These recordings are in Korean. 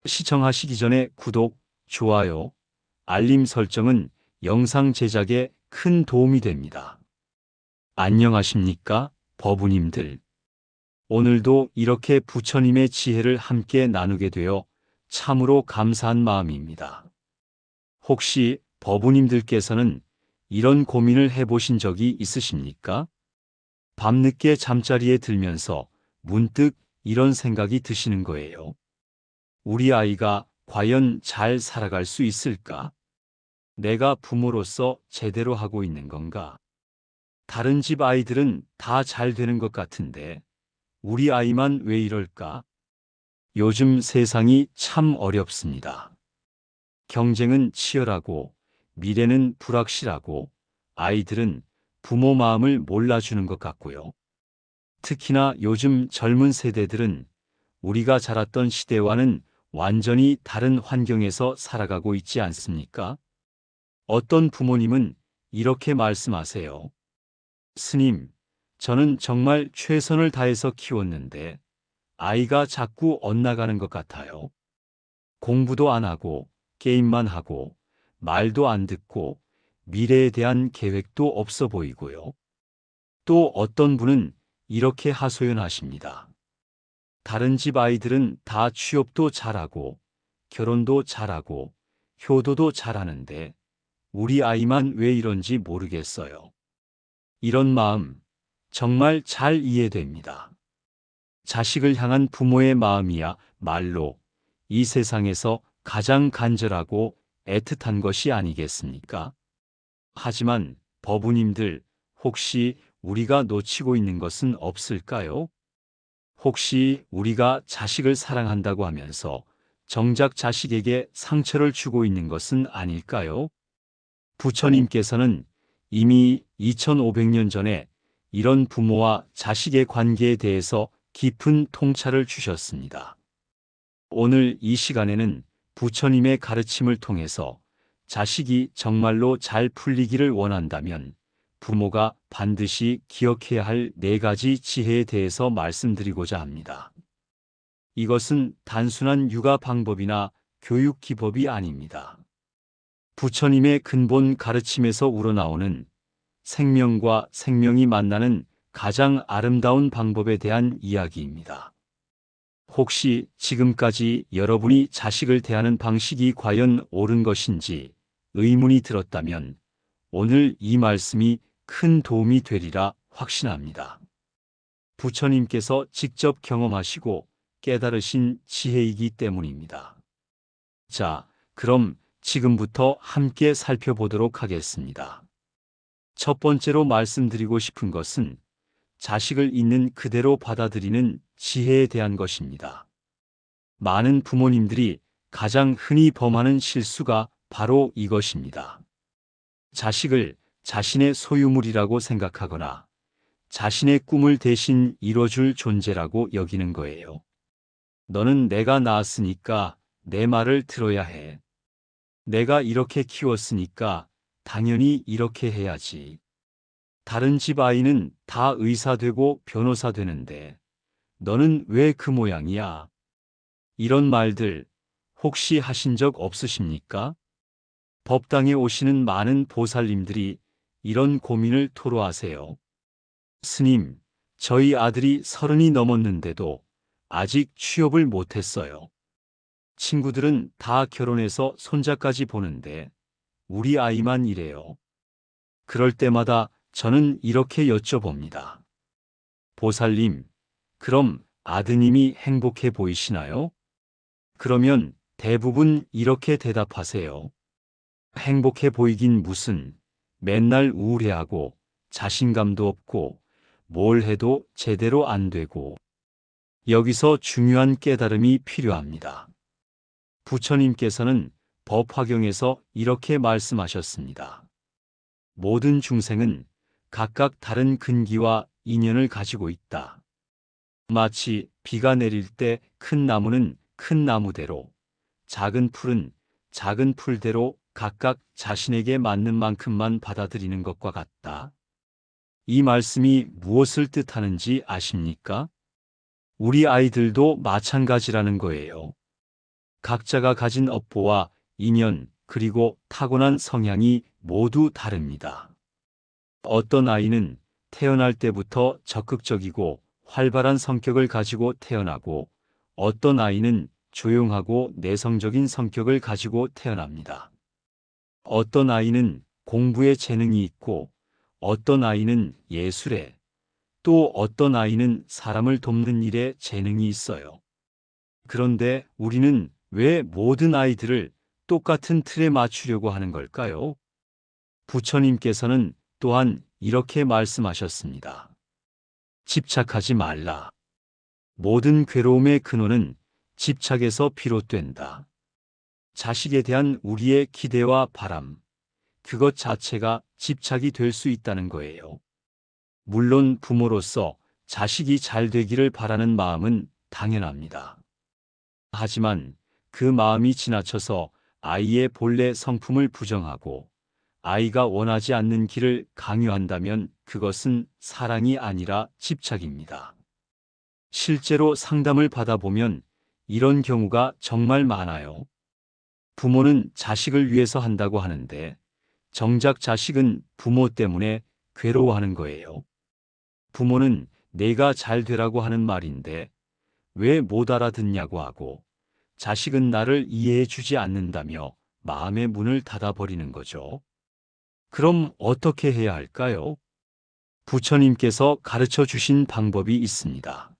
시청하시기 전에 구독, 좋아요, 알림 설정은 영상 제작에 큰 도움이 됩니다. 안녕하십니까, 법우님들. 오늘도 이렇게 부처님의 지혜를 함께 나누게 되어 참으로 감사한 마음입니다. 혹시 법우님들께서는 이런 고민을 해보신 적이 있으십니까? 밤늦게 잠자리에 들면서 문득 이런 생각이 드시는 거예요. 우리 아이가 과연 잘 살아갈 수 있을까? 내가 부모로서 제대로 하고 있는 건가? 다른 집 아이들은 다 잘 되는 것 같은데 우리 아이만 왜 이럴까? 요즘 세상이 참 어렵습니다. 경쟁은 치열하고 미래는 불확실하고 아이들은 부모 마음을 몰라주는 것 같고요. 특히나 요즘 젊은 세대들은 우리가 자랐던 시대와는 완전히 다른 환경에서 살아가고 있지 않습니까? 어떤 부모님은 이렇게 말씀하세요. 스님, 저는 정말 최선을 다해서 키웠는데 아이가 자꾸 엇나가는 것 같아요. 공부도 안 하고 게임만 하고 말도 안 듣고 미래에 대한 계획도 없어 보이고요. 또 어떤 분은 이렇게 하소연하십니다. 다른 집 아이들은 다 취업도 잘하고 결혼도 잘하고 효도도 잘하는데 우리 아이만 왜 이런지 모르겠어요. 이런 마음 정말 잘 이해됩니다. 자식을 향한 부모의 마음이야 말로 이 세상에서 가장 간절하고 애틋한 것이 아니겠습니까? 하지만 법우님들 혹시 우리가 놓치고 있는 것은 없을까요? 혹시 우리가 자식을 사랑한다고 하면서 정작 자식에게 상처를 주고 있는 것은 아닐까요? 부처님께서는 이미 2500년 전에 이런 부모와 자식의 관계에 대해서 깊은 통찰을 주셨습니다. 오늘 이 시간에는 부처님의 가르침을 통해서 자식이 정말로 잘 풀리기를 원한다면 부모가 반드시 기억해야 할 4가지 지혜에 대해서 말씀드리고자 합니다. 이것은 단순한 육아 방법이나 교육 기법이 아닙니다. 부처님의 근본 가르침에서 우러나오는 생명과 생명이 만나는 가장 아름다운 방법에 대한 이야기입니다. 혹시 지금까지 여러분이 자식을 대하는 방식이 과연 옳은 것인지 의문이 들었다면 오늘 이 말씀이 큰 도움이 되리라 확신합니다. 부처님께서 직접 경험하시고 깨달으신 지혜이기 때문입니다. 자, 그럼 지금부터 함께 살펴보도록 하겠습니다. 첫 번째로 말씀드리고 싶은 것은 자식을 있는 그대로 받아들이는 지혜에 대한 것입니다. 많은 부모님들이 가장 흔히 범하는 실수가 바로 이것입니다. 자식을 자신의 소유물이라고 생각하거나 자신의 꿈을 대신 이뤄줄 존재라고 여기는 거예요. 너는 내가 낳았으니까 내 말을 들어야 해. 내가 이렇게 키웠으니까 당연히 이렇게 해야지. 다른 집 아이는 다 의사 되고 변호사 되는데 너는 왜 그 모양이야? 이런 말들 혹시 하신 적 없으십니까? 법당에 오시는 많은 보살님들이 이런 고민을 토로하세요. 스님, 저희 아들이 30이 넘었는데도 아직 취업을 못했어요. 친구들은 다 결혼해서 손자까지 보는데 우리 아이만 이래요. 그럴 때마다 저는 이렇게 여쭤봅니다. 보살님, 그럼 아드님이 행복해 보이시나요? 그러면 대부분 이렇게 대답하세요. 행복해 보이긴 무슨, 맨날 우울해하고 자신감도 없고 뭘 해도 제대로 안 되고. 여기서 중요한 깨달음이 필요합니다. 부처님께서는 법화경에서 이렇게 말씀하셨습니다. 모든 중생은 각각 다른 근기와 인연을 가지고 있다. 마치 비가 내릴 때 큰 나무는 큰 나무대로, 작은 풀은 작은 풀대로 각각 자신에게 맞는 만큼만 받아들이는 것과 같다. 이 말씀이 무엇을 뜻하는지 아십니까? 우리 아이들도 마찬가지라는 거예요. 각자가 가진 업보와 인연 그리고 타고난 성향이 모두 다릅니다. 어떤 아이는 태어날 때부터 적극적이고 활발한 성격을 가지고 태어나고 어떤 아이는 조용하고 내성적인 성격을 가지고 태어납니다. 어떤 아이는 공부에 재능이 있고 어떤 아이는 예술에 또 어떤 아이는 사람을 돕는 일에 재능이 있어요. 그런데 우리는 왜 모든 아이들을 똑같은 틀에 맞추려고 하는 걸까요? 부처님께서는 또한 이렇게 말씀하셨습니다. 집착하지 말라. 모든 괴로움의 근원은 집착에서 비롯된다. 자식에 대한 우리의 기대와 바람, 그것 자체가 집착이 될 수 있다는 거예요. 물론 부모로서 자식이 잘 되기를 바라는 마음은 당연합니다. 하지만 그 마음이 지나쳐서 아이의 본래 성품을 부정하고 아이가 원하지 않는 길을 강요한다면 그것은 사랑이 아니라 집착입니다. 실제로 상담을 받아보면 이런 경우가 정말 많아요. 부모는 자식을 위해서 한다고 하는데 정작 자식은 부모 때문에 괴로워하는 거예요. 부모는 내가 잘 되라고 하는 말인데 왜 못 알아듣냐고 하고 자식은 나를 이해해 주지 않는다며 마음의 문을 닫아버리는 거죠. 그럼 어떻게 해야 할까요? 부처님께서 가르쳐 주신 방법이 있습니다.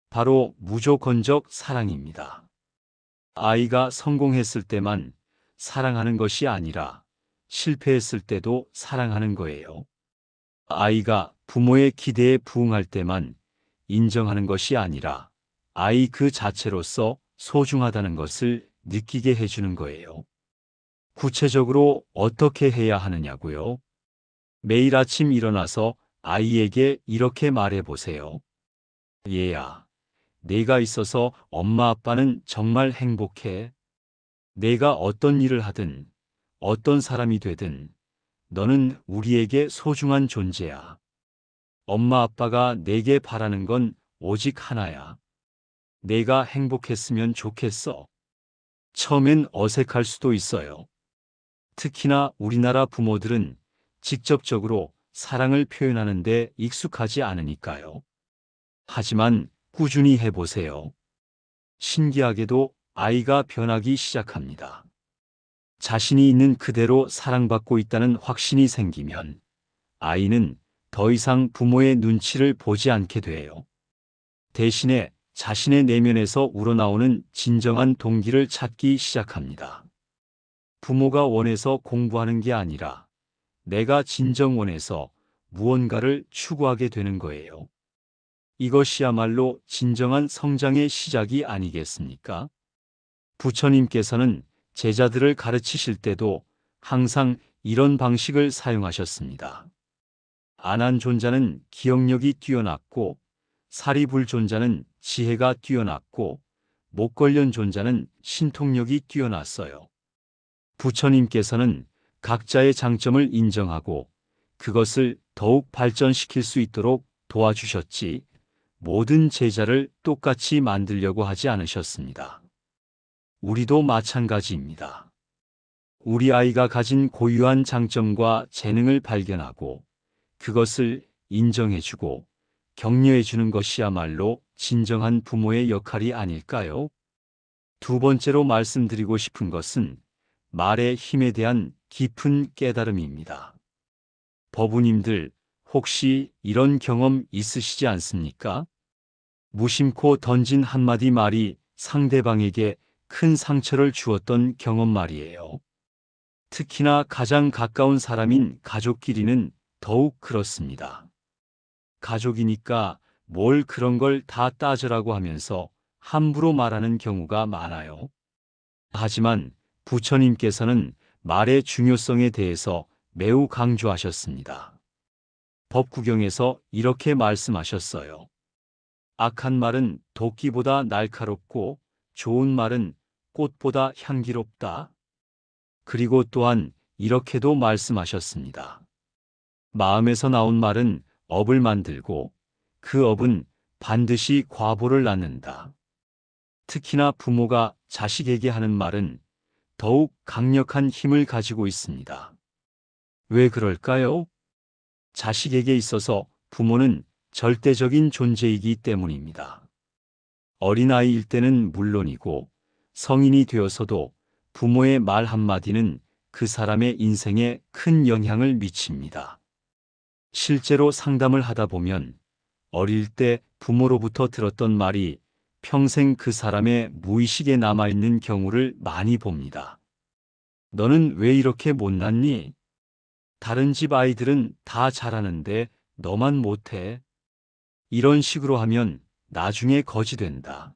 바로 무조건적 사랑입니다. 아이가 성공했을 때만 사랑하는 것이 아니라 실패했을 때도 사랑하는 거예요. 아이가 부모의 기대에 부응할 때만 인정하는 것이 아니라 아이 그 자체로서 소중하다는 것을 느끼게 해주는 거예요. 구체적으로 어떻게 해야 하느냐고요? 매일 아침 일어나서 아이에게 이렇게 말해 보세요. 얘야, 내가 있어서 엄마 아빠는 정말 행복해. 내가 어떤 일을 하든 어떤 사람이 되든 너는 우리에게 소중한 존재야. 엄마 아빠가 내게 바라는 건 오직 하나야. 내가 행복했으면 좋겠어. 처음엔 어색할 수도 있어요. 특히나 우리나라 부모들은 직접적으로 사랑을 표현하는데 익숙하지 않으니까요. 하지만 꾸준히 해보세요. 신기하게도 아이가 변하기 시작합니다. 자신이 있는 그대로 사랑받고 있다는 확신이 생기면 아이는 더 이상 부모의 눈치를 보지 않게 돼요. 대신에 자신의 내면에서 우러나오는 진정한 동기를 찾기 시작합니다. 부모가 원해서 공부하는 게 아니라 내가 진정 원해서 무언가를 추구하게 되는 거예요. 이것이야말로 진정한 성장의 시작이 아니겠습니까? 부처님께서는 제자들을 가르치실 때도 항상 이런 방식을 사용하셨습니다. 안한존자는 기억력이 뛰어났고 사리불존자는 지혜가 뛰어났고 목걸련존자는 신통력이 뛰어났어요. 부처님께서는 각자의 장점을 인정하고 그것을 더욱 발전시킬 수 있도록 도와주셨지 모든 제자를 똑같이 만들려고 하지 않으셨습니다. 우리도 마찬가지입니다. 우리 아이가 가진 고유한 장점과 재능을 발견하고 그것을 인정해주고 격려해주는 것이야말로 진정한 부모의 역할이 아닐까요? 두 번째로 말씀드리고 싶은 것은 말의 힘에 대한 깊은 깨달음입니다. 법우님들, 혹시 이런 경험 있으시지 않습니까? 무심코 던진 한마디 말이 상대방에게 큰 상처를 주었던 경험 말이에요. 특히나 가장 가까운 사람인 가족끼리는 더욱 그렇습니다. 가족이니까 뭘 그런 걸 다 따져라고 하면서 함부로 말하는 경우가 많아요. 하지만 부처님께서는 말의 중요성에 대해서 매우 강조하셨습니다. 법구경에서 이렇게 말씀하셨어요. 악한 말은 도끼보다 날카롭고 좋은 말은 꽃보다 향기롭다. 그리고 또한 이렇게도 말씀하셨습니다. 마음에서 나온 말은 업을 만들고 그 업은 반드시 과보를 낳는다. 특히나 부모가 자식에게 하는 말은 더욱 강력한 힘을 가지고 있습니다. 왜 그럴까요? 자식에게 있어서 부모는 절대적인 존재이기 때문입니다. 어린아이일 때는 물론이고 성인이 되어서도 부모의 말 한마디는 그 사람의 인생에 큰 영향을 미칩니다. 실제로 상담을 하다 보면 어릴 때 부모로부터 들었던 말이 평생 그 사람의 무의식에 남아있는 경우를 많이 봅니다. 너는 왜 이렇게 못났니? 다른 집 아이들은 다 잘하는데 너만 못해. 이런 식으로 하면 나중에 거지 된다.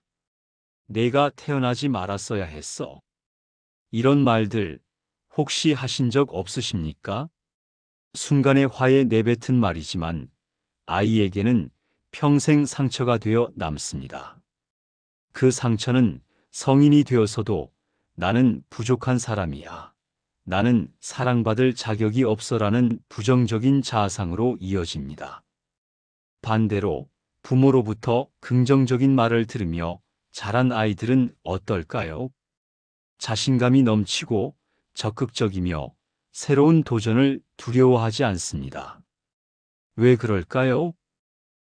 내가 태어나지 말았어야 했어. 이런 말들 혹시 하신 적 없으십니까? 순간의 화에 내뱉은 말이지만 아이에게는 평생 상처가 되어 남습니다. 그 상처는 성인이 되어서도 나는 부족한 사람이야. 나는 사랑받을 자격이 없어라는 부정적인 자아상으로 이어집니다. 반대로 부모로부터 긍정적인 말을 들으며 자란 아이들은 어떨까요? 자신감이 넘치고 적극적이며 새로운 도전을 두려워하지 않습니다. 왜 그럴까요?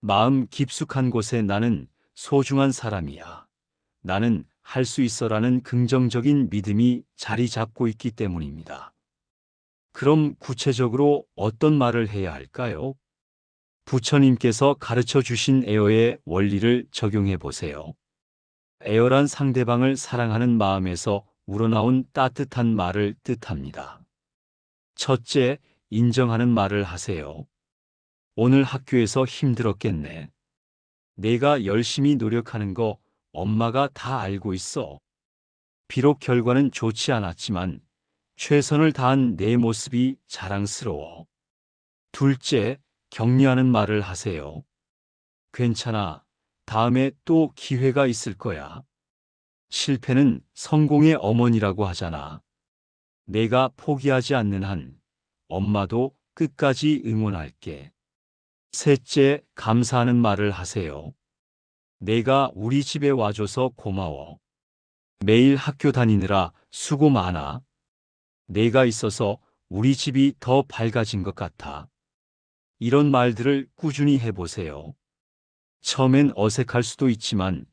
마음 깊숙한 곳에 나는 소중한 사람이야. 나는 할 수 있어라는 긍정적인 믿음이 자리 잡고 있기 때문입니다. 그럼 구체적으로 어떤 말을 해야 할까요? 부처님께서 가르쳐 주신 에어의 원리를 적용해 보세요. 에어란 상대방을 사랑하는 마음에서 우러나온 따뜻한 말을 뜻합니다. 첫째, 인정하는 말을 하세요. 오늘 학교에서 힘들었겠네. 내가 열심히 노력하는 거 엄마가 다 알고 있어. 비록 결과는 좋지 않았지만 최선을 다한 내 모습이 자랑스러워. 둘째, 격려하는 말을 하세요. 괜찮아. 다음에 또 기회가 있을 거야. 실패는 성공의 어머니라고 하잖아. 내가 포기하지 않는 한 엄마도 끝까지 응원할게. 셋째, 감사하는 말을 하세요. 내가 우리 집에 와줘서 고마워. 매일 학교 다니느라 수고 많아. 내가 있어서 우리 집이 더 밝아진 것 같아. 이런 말들을 꾸준히 해보세요. 처음엔 어색할 수도 있지만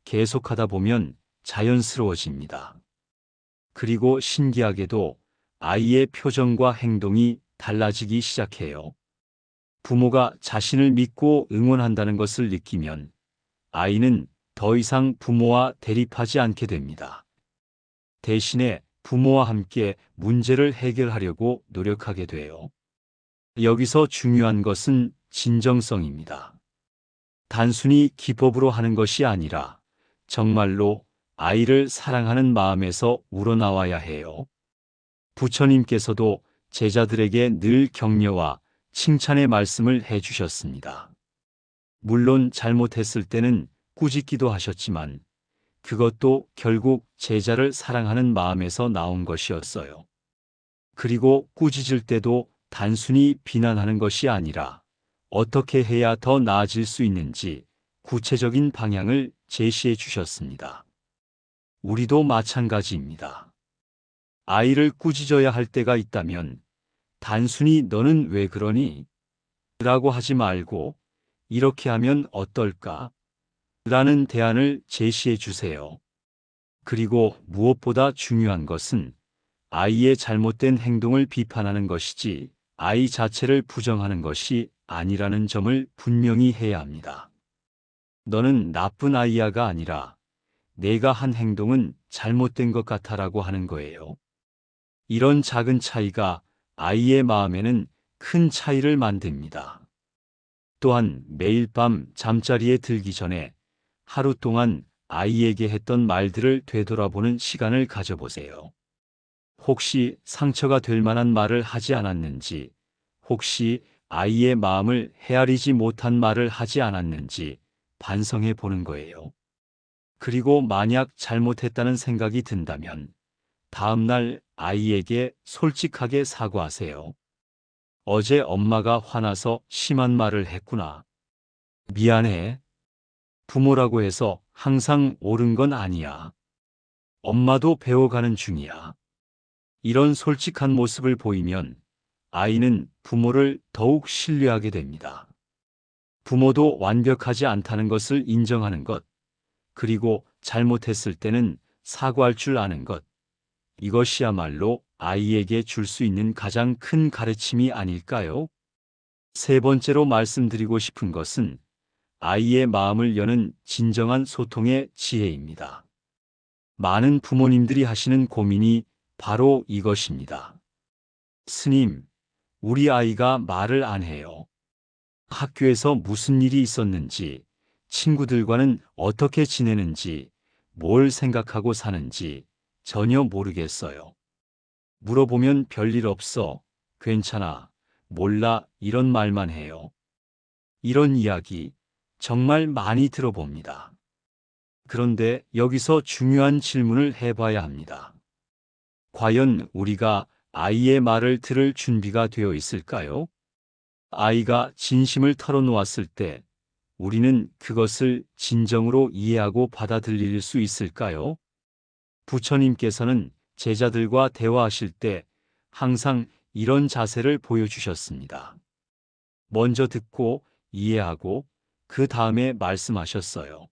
계속하다 보면 자연스러워집니다. 그리고 신기하게도 아이의 표정과 행동이 달라지기 시작해요. 부모가 자신을 믿고 응원한다는 것을 느끼면 아이는 더 이상 부모와 대립하지 않게 됩니다. 대신에 부모와 함께 문제를 해결하려고 노력하게 돼요. 여기서 중요한 것은 진정성입니다. 단순히 기법으로 하는 것이 아니라 정말로 아이를 사랑하는 마음에서 우러나와야 해요. 부처님께서도 제자들에게 늘 격려와 칭찬의 말씀을 해주셨습니다. 물론 잘못했을 때는 꾸짖기도 하셨지만 그것도 결국 제자를 사랑하는 마음에서 나온 것이었어요. 그리고 꾸짖을 때도 단순히 비난하는 것이 아니라 어떻게 해야 더 나아질 수 있는지 구체적인 방향을 제시해 주셨습니다. 우리도 마찬가지입니다. 아이를 꾸짖어야 할 때가 있다면 단순히 너는 왜 그러니? 라고 하지 말고 이렇게 하면 어떨까? 라는 대안을 제시해 주세요. 그리고 무엇보다 중요한 것은 아이의 잘못된 행동을 비판하는 것이지 아이 자체를 부정하는 것이 아니라는 점을 분명히 해야 합니다. 너는 나쁜 아이야가 아니라 내가 한 행동은 잘못된 것 같아라고 하는 거예요. 이런 작은 차이가 아이의 마음에는 큰 차이를 만듭니다. 또한 매일 밤 잠자리에 들기 전에 하루 동안 아이에게 했던 말들을 되돌아보는 시간을 가져보세요. 혹시 상처가 될 만한 말을 하지 않았는지, 혹시 아이의 마음을 헤아리지 못한 말을 하지 않았는지 반성해 보는 거예요. 그리고 만약 잘못했다는 생각이 든다면 다음날 아이에게 솔직하게 사과하세요. 어제 엄마가 화나서 심한 말을 했구나. 미안해. 부모라고 해서 항상 옳은 건 아니야. 엄마도 배워가는 중이야. 이런 솔직한 모습을 보이면 아이는 부모를 더욱 신뢰하게 됩니다. 부모도 완벽하지 않다는 것을 인정하는 것, 그리고 잘못했을 때는 사과할 줄 아는 것, 이것이야말로 아이에게 줄 수 있는 가장 큰 가르침이 아닐까요? 세 번째로 말씀드리고 싶은 것은 아이의 마음을 여는 진정한 소통의 지혜입니다. 많은 부모님들이 하시는 고민이 바로 이것입니다. 스님, 우리 아이가 말을 안 해요. 학교에서 무슨 일이 있었는지, 친구들과는 어떻게 지내는지, 뭘 생각하고 사는지 전혀 모르겠어요. 물어보면 별일 없어, 괜찮아, 몰라 이런 말만 해요. 이런 이야기 정말 많이 들어봅니다. 그런데 여기서 중요한 질문을 해봐야 합니다. 과연 우리가 아이의 말을 들을 준비가 되어 있을까요? 아이가 진심을 털어놓았을 때 우리는 그것을 진정으로 이해하고 받아들일 수 있을까요? 부처님께서는 제자들과 대화하실 때 항상 이런 자세를 보여주셨습니다. 먼저 듣고 이해하고 그 다음에 말씀하셨어요.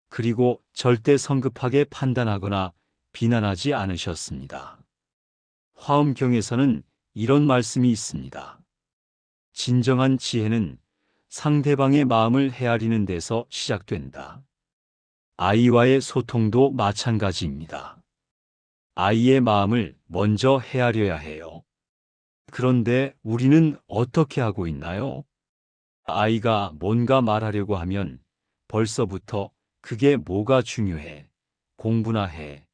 그리고 절대 성급하게 판단하거나 비난하지 않으셨습니다. 화엄경에서는 이런 말씀이 있습니다. 진정한 지혜는 상대방의 마음을 헤아리는 데서 시작된다. 아이와의 소통도 마찬가지입니다. 아이의 마음을 먼저 헤아려야 해요. 그런데 우리는 어떻게 하고 있나요? 아이가 뭔가 말하려고 하면 벌써부터 그게 뭐가 중요해, 공부나 해,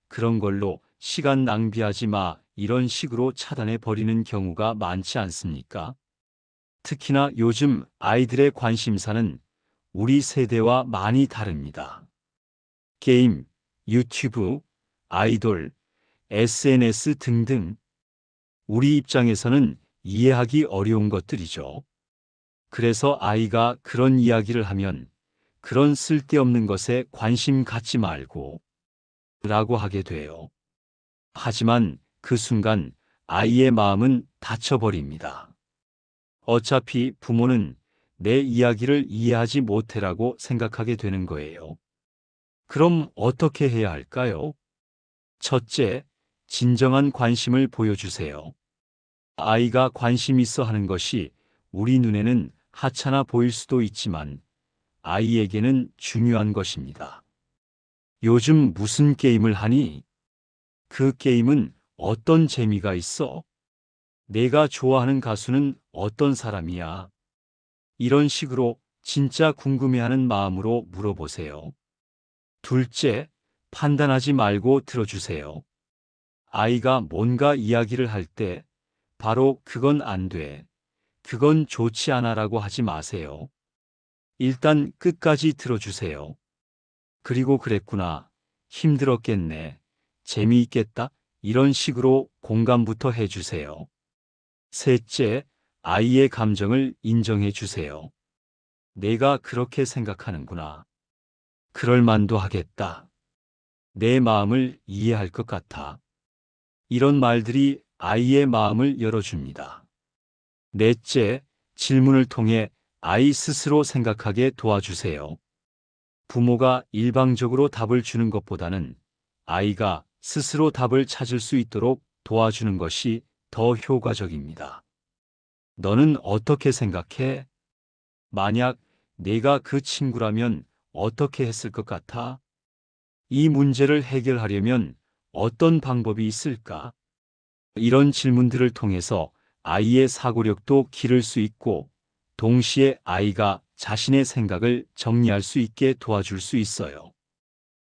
그런 걸로 시간 낭비하지 마, 이런 식으로 차단해 버리는 경우가 많지 않습니까? 특히나 요즘 아이들의 관심사는 우리 세대와 많이 다릅니다. 게임, 유튜브, 아이돌, SNS 등등. 우리 입장에서는 이해하기 어려운 것들이죠. 그래서 아이가 그런 이야기를 하면 그런 쓸데없는 것에 관심 갖지 말고 라고 하게 돼요. 하지만 그 순간 아이의 마음은 닫혀버립니다. 어차피 부모는 내 이야기를 이해하지 못해라고 생각하게 되는 거예요. 그럼 어떻게 해야 할까요? 첫째, 진정한 관심을 보여주세요. 아이가 관심 있어 하는 것이 우리 눈에는 하찮아 보일 수도 있지만 아이에게는 중요한 것입니다. 요즘 무슨 게임을 하니? 그 게임은 어떤 재미가 있어? 내가 좋아하는 가수는 어떤 사람이야? 이런 식으로 진짜 궁금해하는 마음으로 물어보세요. 둘째, 판단하지 말고 들어주세요. 아이가 뭔가 이야기를 할 때 바로 그건 안 돼, 그건 좋지 않아라고 하지 마세요. 일단 끝까지 들어주세요. 그리고 그랬구나, 힘들었겠네, 재미있겠다, 이런 식으로 공감부터 해주세요. 셋째, 아이의 감정을 인정해 주세요. 내가 그렇게 생각하는구나. 그럴 만도 하겠다. 내 마음을 이해할 것 같아. 이런 말들이 아이의 마음을 열어줍니다. 넷째, 질문을 통해 아이 스스로 생각하게 도와주세요. 부모가 일방적으로 답을 주는 것보다는 아이가 스스로 답을 찾을 수 있도록 도와주는 것이 더 효과적입니다. 너는 어떻게 생각해? 만약 내가 그 친구라면 어떻게 했을 것 같아? 이 문제를 해결하려면 어떤 방법이 있을까? 이런 질문들을 통해서 아이의 사고력도 기를 수 있고 동시에 아이가 자신의 생각을 정리할 수 있게 도와줄 수 있어요.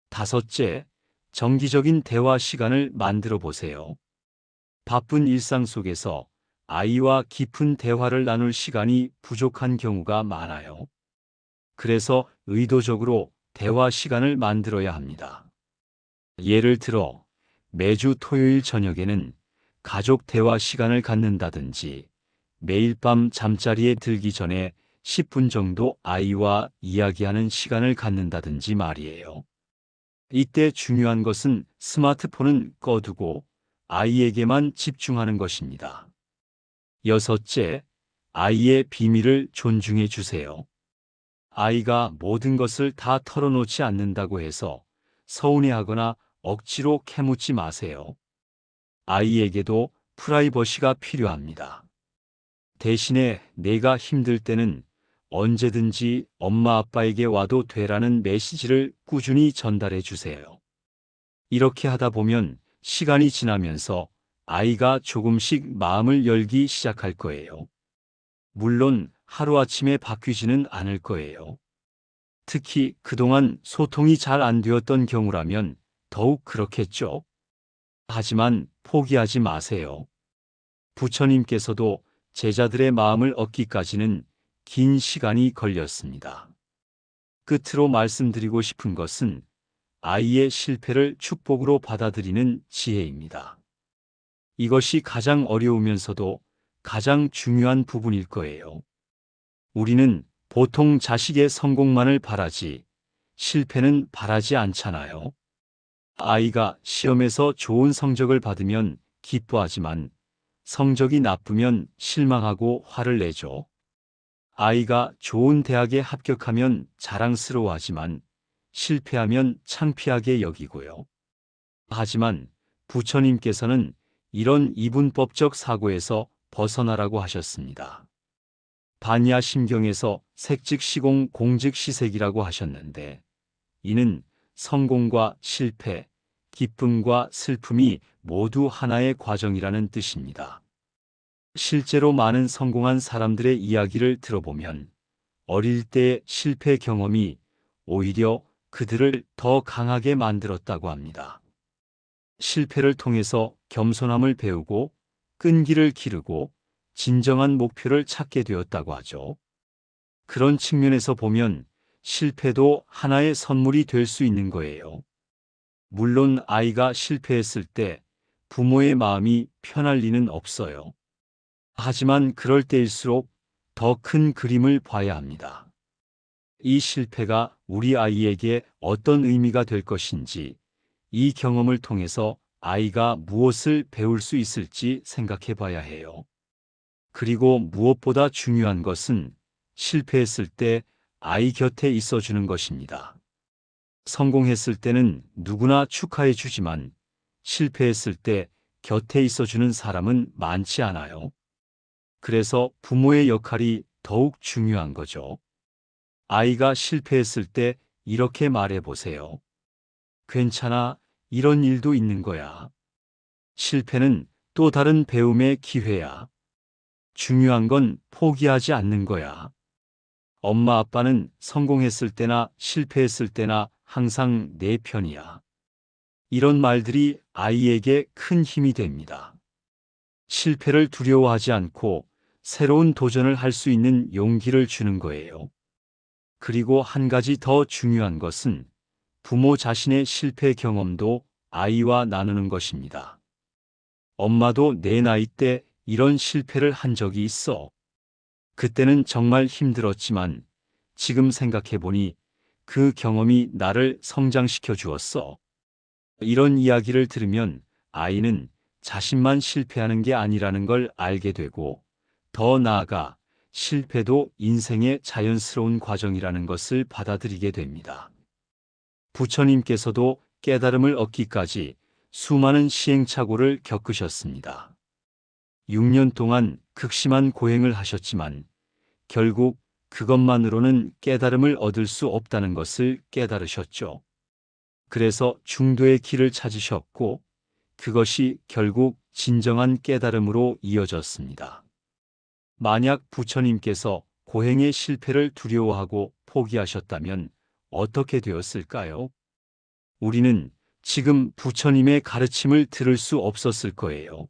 다섯째, 정기적인 대화 시간을 만들어 보세요. 바쁜 일상 속에서 아이와 깊은 대화를 나눌 시간이 부족한 경우가 많아요. 그래서 의도적으로 대화 시간을 만들어야 합니다. 예를 들어 매주 토요일 저녁에는 가족 대화 시간을 갖는다든지 매일 밤 잠자리에 들기 전에 10분 정도 아이와 이야기하는 시간을 갖는다든지 말이에요. 이때 중요한 것은 스마트폰은 꺼두고 아이에게만 집중하는 것입니다. 여섯째, 아이의 비밀을 존중해 주세요. 아이가 모든 것을 다 털어놓지 않는다고 해서 서운해하거나 억지로 캐묻지 마세요. 아이에게도 프라이버시가 필요합니다. 대신에 내가 힘들 때는 언제든지 엄마 아빠에게 와도 되라는 메시지를 꾸준히 전달해 주세요. 이렇게 하다 보면 시간이 지나면서 아이가 조금씩 마음을 열기 시작할 거예요. 물론 하루아침에 바뀌지는 않을 거예요. 특히 그동안 소통이 잘 안 되었던 경우라면 더욱 그렇겠죠. 하지만 포기하지 마세요. 부처님께서도 제자들의 마음을 얻기까지는 긴 시간이 걸렸습니다. 끝으로 말씀드리고 싶은 것은 아이의 실패를 축복으로 받아들이는 지혜입니다. 이것이 가장 어려우면서도 가장 중요한 부분일 거예요. 우리는 보통 자식의 성공만을 바라지 실패는 바라지 않잖아요. 아이가 시험에서 좋은 성적을 받으면 기뻐하지만 성적이 나쁘면 실망하고 화를 내죠. 아이가 좋은 대학에 합격하면 자랑스러워하지만 실패하면 창피하게 여기고요. 하지만 부처님께서는 이런 이분법적 사고에서 벗어나라고 하셨습니다. 반야심경에서 색즉시공 공즉시색이라고 하셨는데 이는 성공과 실패, 기쁨과 슬픔이 모두 하나의 과정이라는 뜻입니다. 실제로 많은 성공한 사람들의 이야기를 들어보면 어릴 때의 실패 경험이 오히려 그들을 더 강하게 만들었다고 합니다. 실패를 통해서 겸손함을 배우고 끈기를 기르고 진정한 목표를 찾게 되었다고 하죠. 그런 측면에서 보면 실패도 하나의 선물이 될 수 있는 거예요. 물론 아이가 실패했을 때 부모의 마음이 편할 리는 없어요. 하지만 그럴 때일수록 더 큰 그림을 봐야 합니다. 이 실패가 우리 아이에게 어떤 의미가 될 것인지, 이 경험을 통해서 아이가 무엇을 배울 수 있을지 생각해 봐야 해요. 그리고 무엇보다 중요한 것은 실패했을 때 아이 곁에 있어주는 것입니다. 성공했을 때는 누구나 축하해 주지만 실패했을 때 곁에 있어주는 사람은 많지 않아요. 그래서 부모의 역할이 더욱 중요한 거죠. 아이가 실패했을 때 이렇게 말해 보세요. 괜찮아, 이런 일도 있는 거야. 실패는 또 다른 배움의 기회야. 중요한 건 포기하지 않는 거야. 엄마 아빠는 성공했을 때나 실패했을 때나 항상 내 편이야. 이런 말들이 아이에게 큰 힘이 됩니다. 실패를 두려워하지 않고 새로운 도전을 할 수 있는 용기를 주는 거예요. 그리고 한 가지 더 중요한 것은 부모 자신의 실패 경험도 아이와 나누는 것입니다. 엄마도 내 나이 때 이런 실패를 한 적이 있어. 그때는 정말 힘들었지만 지금 생각해보니 그 경험이 나를 성장시켜 주었어. 이런 이야기를 들으면 아이는 자신만 실패하는 게 아니라는 걸 알게 되고 더 나아가 실패도 인생의 자연스러운 과정이라는 것을 받아들이게 됩니다. 부처님께서도 깨달음을 얻기까지 수많은 시행착오를 겪으셨습니다. 6년 동안 극심한 고행을 하셨지만 결국 그것만으로는 깨달음을 얻을 수 없다는 것을 깨달으셨죠. 그래서 중도의 길을 찾으셨고 그것이 결국 진정한 깨달음으로 이어졌습니다. 만약 부처님께서 고행의 실패를 두려워하고 포기하셨다면 어떻게 되었을까요? 우리는 지금 부처님의 가르침을 들을 수 없었을 거예요.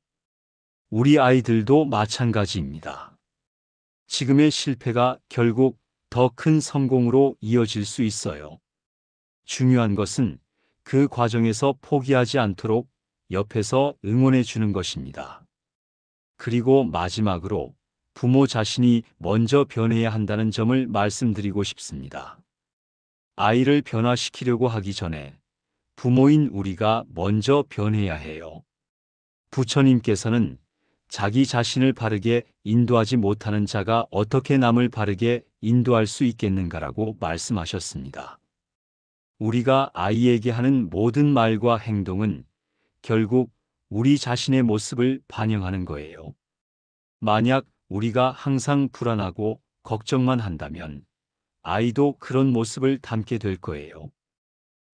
우리 아이들도 마찬가지입니다. 지금의 실패가 결국 더 큰 성공으로 이어질 수 있어요. 중요한 것은 그 과정에서 포기하지 않도록 옆에서 응원해 주는 것입니다. 그리고 마지막으로 부모 자신이 먼저 변해야 한다는 점을 말씀드리고 싶습니다. 아이를 변화시키려고 하기 전에 부모인 우리가 먼저 변해야 해요. 부처님께서는 자기 자신을 바르게 인도하지 못하는 자가 어떻게 남을 바르게 인도할 수 있겠는가라고 말씀하셨습니다. 우리가 아이에게 하는 모든 말과 행동은 결국 우리 자신의 모습을 반영하는 거예요. 만약 우리가 항상 불안하고 걱정만 한다면 아이도 그런 모습을 담게 될 거예요.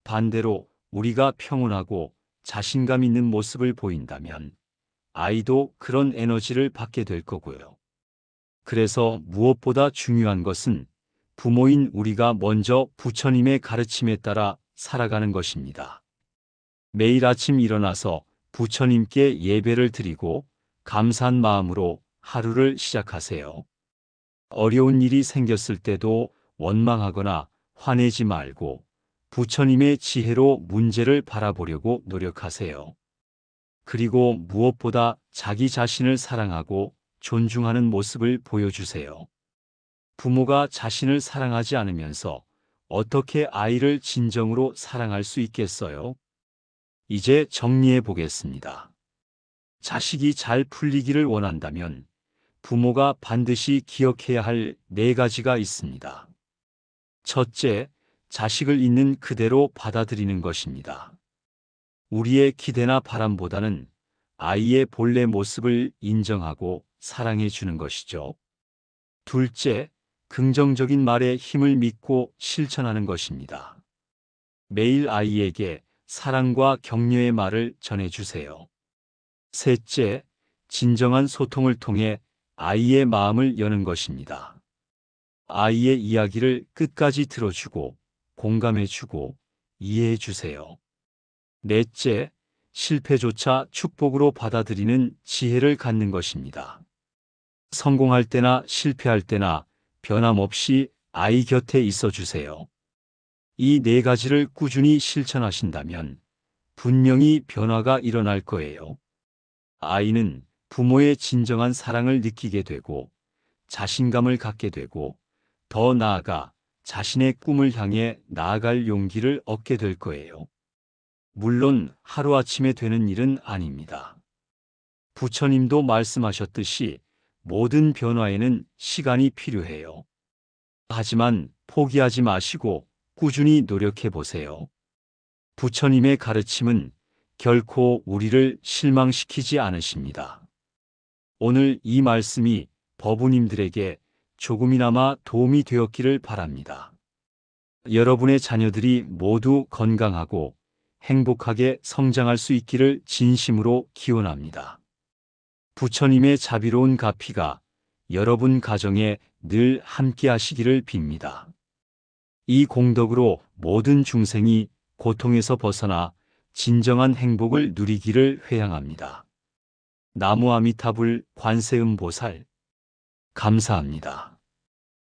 반대로 우리가 평온하고 자신감 있는 모습을 보인다면 아이도 그런 에너지를 받게 될 거고요. 그래서 무엇보다 중요한 것은 부모인 우리가 먼저 부처님의 가르침에 따라 살아가는 것입니다. 매일 아침 일어나서 부처님께 예배를 드리고 감사한 마음으로 하루를 시작하세요. 어려운 일이 생겼을 때도 원망하거나 화내지 말고 부처님의 지혜로 문제를 바라보려고 노력하세요. 그리고 무엇보다 자기 자신을 사랑하고 존중하는 모습을 보여주세요. 부모가 자신을 사랑하지 않으면서 어떻게 아이를 진정으로 사랑할 수 있겠어요? 이제 정리해 보겠습니다. 자식이 잘 풀리기를 원한다면 부모가 반드시 기억해야 할 4가지가 있습니다. 첫째, 자식을 있는 그대로 받아들이는 것입니다. 우리의 기대나 바람보다는 아이의 본래 모습을 인정하고 사랑해 주는 것이죠. 둘째, 긍정적인 말에 힘을 믿고 실천하는 것입니다. 매일 아이에게 사랑과 격려의 말을 전해주세요. 셋째, 진정한 소통을 통해 아이의 마음을 여는 것입니다. 아이의 이야기를 끝까지 들어주고 공감해주고 이해해주세요. 넷째, 실패조차 축복으로 받아들이는 지혜를 갖는 것입니다. 성공할 때나 실패할 때나 변함없이 아이 곁에 있어 주세요. 이 4가지를 꾸준히 실천하신다면 분명히 변화가 일어날 거예요. 아이는 부모의 진정한 사랑을 느끼게 되고 자신감을 갖게 되고 더 나아가 자신의 꿈을 향해 나아갈 용기를 얻게 될 거예요. 물론 하루아침에 되는 일은 아닙니다. 부처님도 말씀하셨듯이 모든 변화에는 시간이 필요해요. 하지만 포기하지 마시고 꾸준히 노력해 보세요. 부처님의 가르침은 결코 우리를 실망시키지 않으십니다. 오늘 이 말씀이 법우님들에게 조금이나마 도움이 되었기를 바랍니다. 여러분의 자녀들이 모두 건강하고 행복하게 성장할 수 있기를 진심으로 기원합니다. 부처님의 자비로운 가피가 여러분 가정에 늘 함께 하시기를 빕니다. 이 공덕으로 모든 중생이 고통에서 벗어나 진정한 행복을 누리기를 회양합니다. 나무 아미타불 관세음보살 감사합니다.